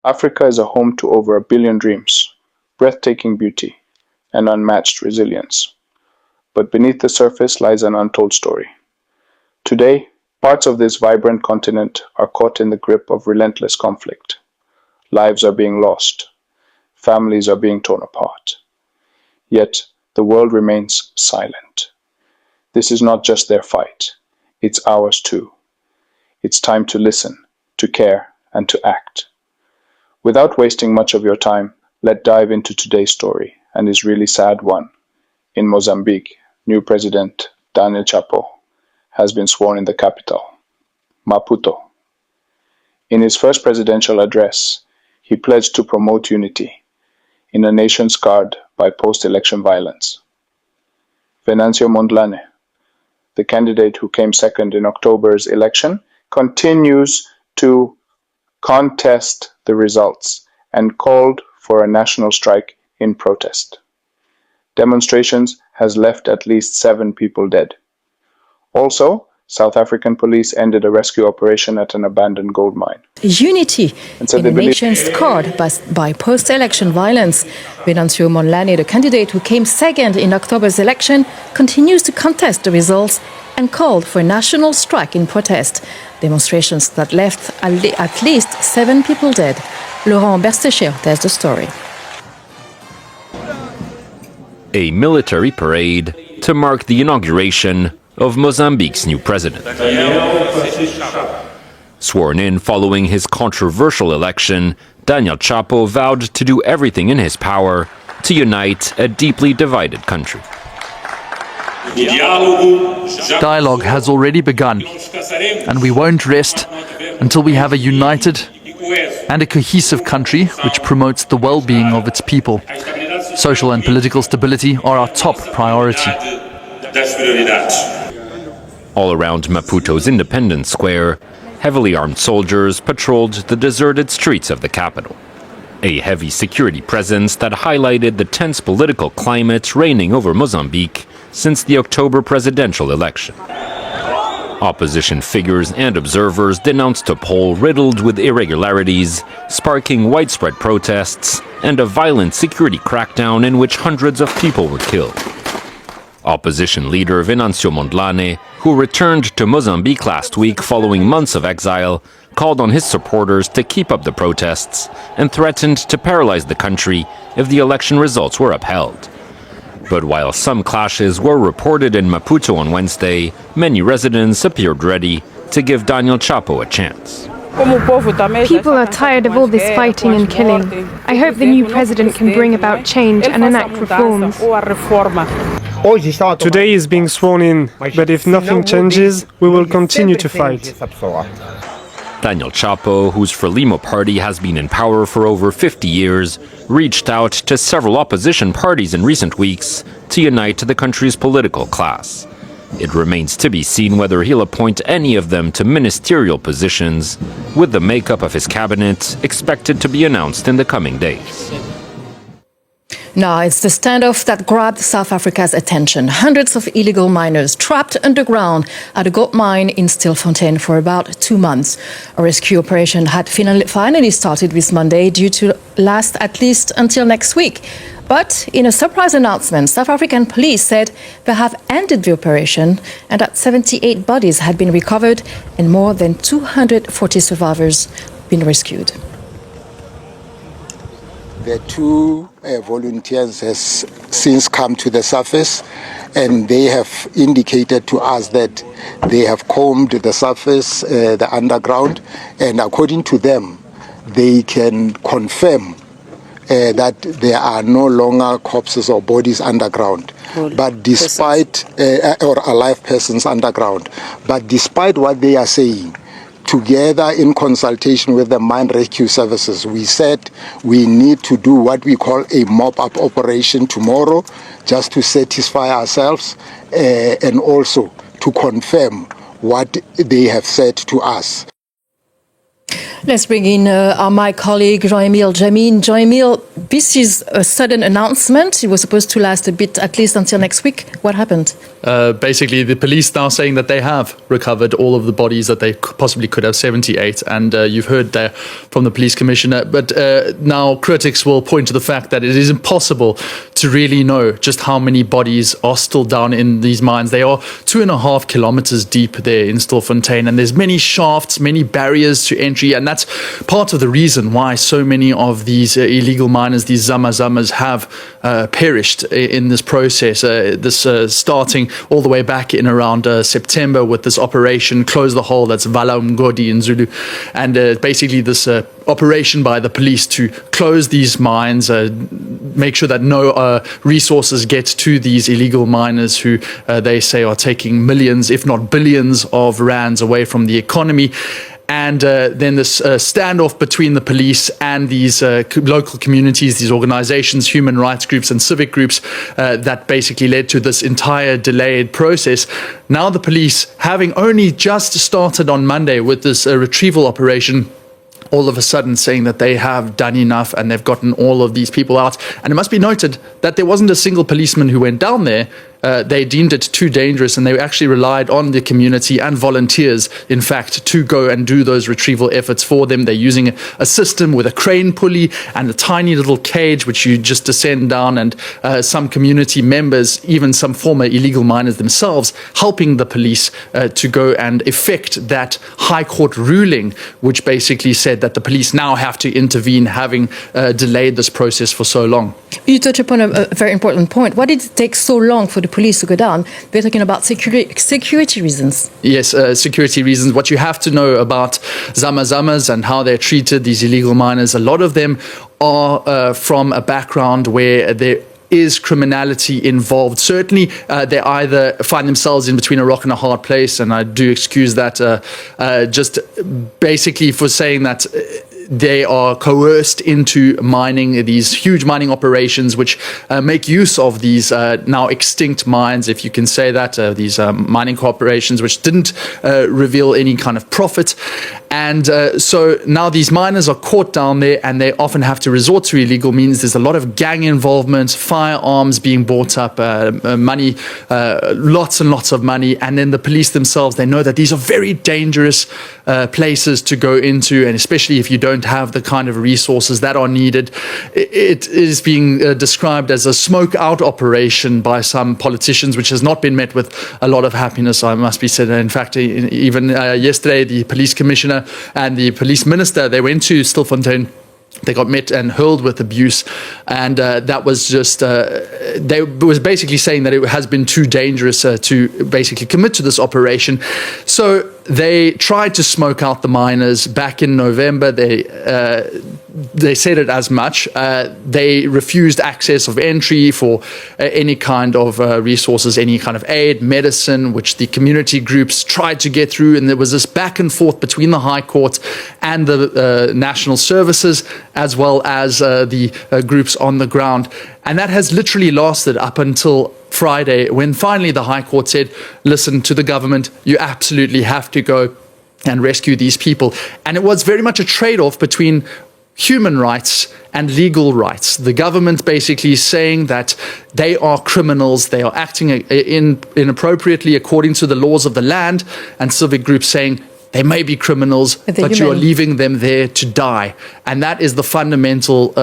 Africa is a home to over 1 billion dreams, breathtaking beauty, and unmatched resilience. But beneath the surface lies an untold story. Today, parts of this vibrant continent are caught in the grip of relentless conflict. Lives are being lost. Families are being torn apart. Yet, the world remains silent. This is not just their fight. It's ours too. It's time to listen, to care, and to act. Without wasting much of your time, let's dive into today's story, and his really sad one. In Mozambique, new President Daniel Chapo has been sworn in the capital, Maputo. In his first presidential address, he pledged to promote unity in a nation scarred by post-election violence. Venancio Mondlane, the candidate who came second in October's election, continues to contest the results and called for a national strike in protest. Demonstrations has left at least 7 people dead. Also, South African police ended a rescue operation at an abandoned gold mine. Unity in a nation scarred by post-election violence. Venancio Mondlane, the candidate who came second in October's election, continues to contest the results and called for a national strike in protest. Demonstrations that left at least 7 people dead. Laurent Berstecher tells the story. A military parade to mark the inauguration of Mozambique's new president. Sworn in following his controversial election, Daniel Chapo vowed to do everything in his power to unite a deeply divided country. Dialogue has already begun, and we won't rest until we have a united and a cohesive country which promotes the well-being of its people. Social and political stability are our top priority. All around Maputo's Independence Square, heavily armed soldiers patrolled the deserted streets of the capital. A heavy security presence that highlighted the tense political climate reigning over Mozambique since the October presidential election. Opposition figures and observers denounced a poll riddled with irregularities, sparking widespread protests and a violent security crackdown in which hundreds of people were killed. Opposition leader Venancio Mondlane, who returned to Mozambique last week following months of exile, called on his supporters to keep up the protests and threatened to paralyze the country if the election results were upheld. But while some clashes were reported in Maputo on Wednesday, many residents appeared ready to give Daniel Chapo a chance. People are tired of all this fighting and killing. I hope the new president can bring about change and enact reforms. Today is being sworn in, but if nothing changes, we will continue to fight. Daniel Chapo, whose Frelimo party has been in power for over 50 years, reached out to several opposition parties in recent weeks to unite the country's political class. It remains to be seen whether he'll appoint any of them to ministerial positions, with the makeup of his cabinet expected to be announced in the coming days. Now, it's the standoff that grabbed South Africa's attention. Hundreds of illegal miners trapped underground at a gold mine in Stilfontein for about 2 months. A rescue operation had finally started this Monday, due to last at least until next week. But in a surprise announcement, South African police said they have ended the operation and that 78 bodies had been recovered and more than 240 survivors been rescued. The 2 volunteers has since come to the surface, and they have indicated to us that they have combed the surface, the underground, and according to them, they can confirm that there are no longer corpses or bodies underground, but despite or alive persons underground. But despite what they are saying, together in consultation with the mine rescue services, we said we need to do what we call a mop-up operation tomorrow, just to satisfy ourselves and also to confirm what they have said to us. Let's bring in my colleague Jean-Emile Jamin. Jean-Emile, this is a sudden announcement. It was supposed to last a bit, at least until next week. What happened? Basically, the police now saying that they have recovered all of the bodies that they possibly could have, 78. And you've heard there from the police commissioner. But now critics will point to the fact that it is impossible to really know just how many bodies are still down in these mines. They are 2.5 kilometers deep there in Stilfontein. And there's many shafts, many barriers to entry. And that's part of the reason why so many of these illegal miners, these zama-zamas, have perished in this process. Starting all the way back in around September with this operation Close the Hole, that's Vala Umgodi in Zulu. And basically this operation by the police to close these mines, make sure that no resources get to these illegal miners who they say are taking millions, if not billions of rands away from the economy. And then this standoff between the police and these local communities, these organizations, human rights groups and civic groups that basically led to this entire delayed process. Now the police, having only just started on Monday with this retrieval operation, all of a sudden saying that they have done enough and they've gotten all of these people out. And it must be noted that there wasn't a single policeman who went down there. They deemed it too dangerous, and they actually relied on the community and volunteers, in fact, to go and do those retrieval efforts for them. They're using a system with a crane pulley and a tiny little cage which you just descend down, and some community members, even some former illegal miners themselves, helping the police to go and effect that High Court ruling, which basically said that the police now have to intervene, having delayed this process for so long. You touch upon a very important point. Why did it take so long for the police to go down? We're talking about security reasons. Yes, security reasons. What you have to know about zama-zamas and how they're treated, these illegal miners, a lot of them are from a background where there is criminality involved. Certainly, they either find themselves in between a rock and a hard place, and I do excuse that just basically for saying that they are coerced into mining, these huge mining operations which make use of these now extinct mines, if you can say that, these mining corporations which didn't reveal any kind of profit. And so now these miners are caught down there, and they often have to resort to illegal means. There's a lot of gang involvement, firearms being bought up, money, lots and lots of money. And then the police themselves, they know that these are very dangerous places to go into, and especially if you don't have the kind of resources that are needed. It is being described as a smoke out operation by some politicians, which has not been met with a lot of happiness, I must be said. In fact, even yesterday, the police commissioner and the police minister, they went to Stilfontein. They got met and hurled with abuse, and that was just, they was basically saying that it has been too dangerous to basically commit to this operation. So they tried to smoke out the miners back in November. They said it as much. They refused access of entry for any kind of resources, any kind of aid, medicine, which the community groups tried to get through. And there was this back and forth between the High Court and the national services, as well as the groups on the ground. And that has literally lasted up until Friday, when finally the High Court said, listen to the government, you absolutely have to go and rescue these people. And it was very much a trade-off between human rights and legal rights. The government basically saying that they are criminals, they are acting inappropriately according to the laws of the land, and civic groups saying they may be criminals, but you are leaving them there to die. And that is the fundamental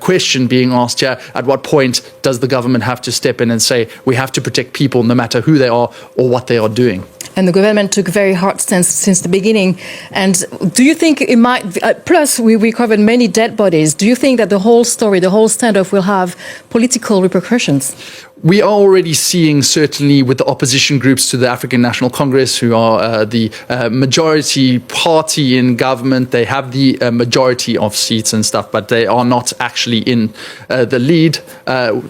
question being asked here. At what point does the government have to step in and say, we have to protect people no matter who they are or what they are doing? And the government took a very hard stance since the beginning. And do you think it might, plus we recovered many dead bodies, do you think that the whole story, the whole standoff will have political repercussions? We are already seeing, certainly with the opposition groups to the African National Congress, who are the majority party in government. They have the majority of seats and stuff, but they are not actually in the lead.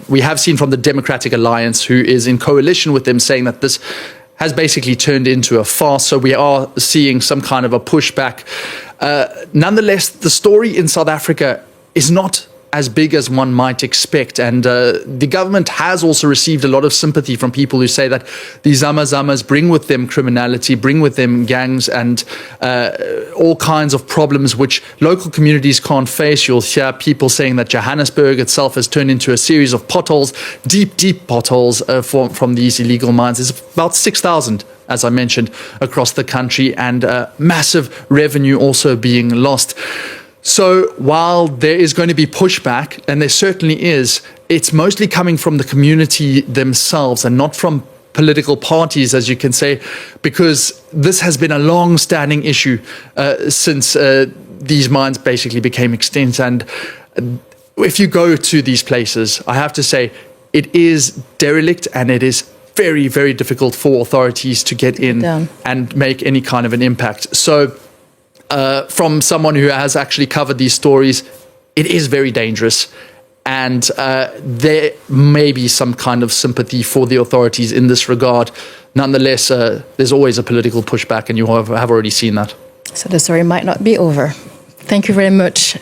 We have seen from the Democratic Alliance, who is in coalition with them, saying that this has basically turned into a farce. So we are seeing some kind of a pushback. Nonetheless, the story in South Africa is not as big as one might expect. And the government has also received a lot of sympathy from people who say that these zama-zamas bring with them criminality, bring with them gangs and all kinds of problems which local communities can't face. You'll hear people saying that Johannesburg itself has turned into a series of potholes, deep potholes from these illegal mines. There's about 6,000, as I mentioned, across the country, and massive revenue also being lost. So while there is going to be pushback, and there certainly is, it's mostly coming from the community themselves and not from political parties, as you can say, because this has been a long-standing issue since these mines basically became extinct. And if you go to these places, I have to say, it is derelict and it is very, very difficult for authorities to get in and make any kind of an impact. So from someone who has actually covered these stories, it is very dangerous. And there may be some kind of sympathy for the authorities in this regard. Nonetheless, there's always a political pushback, and you have already seen that. So the story might not be over. Thank you very much.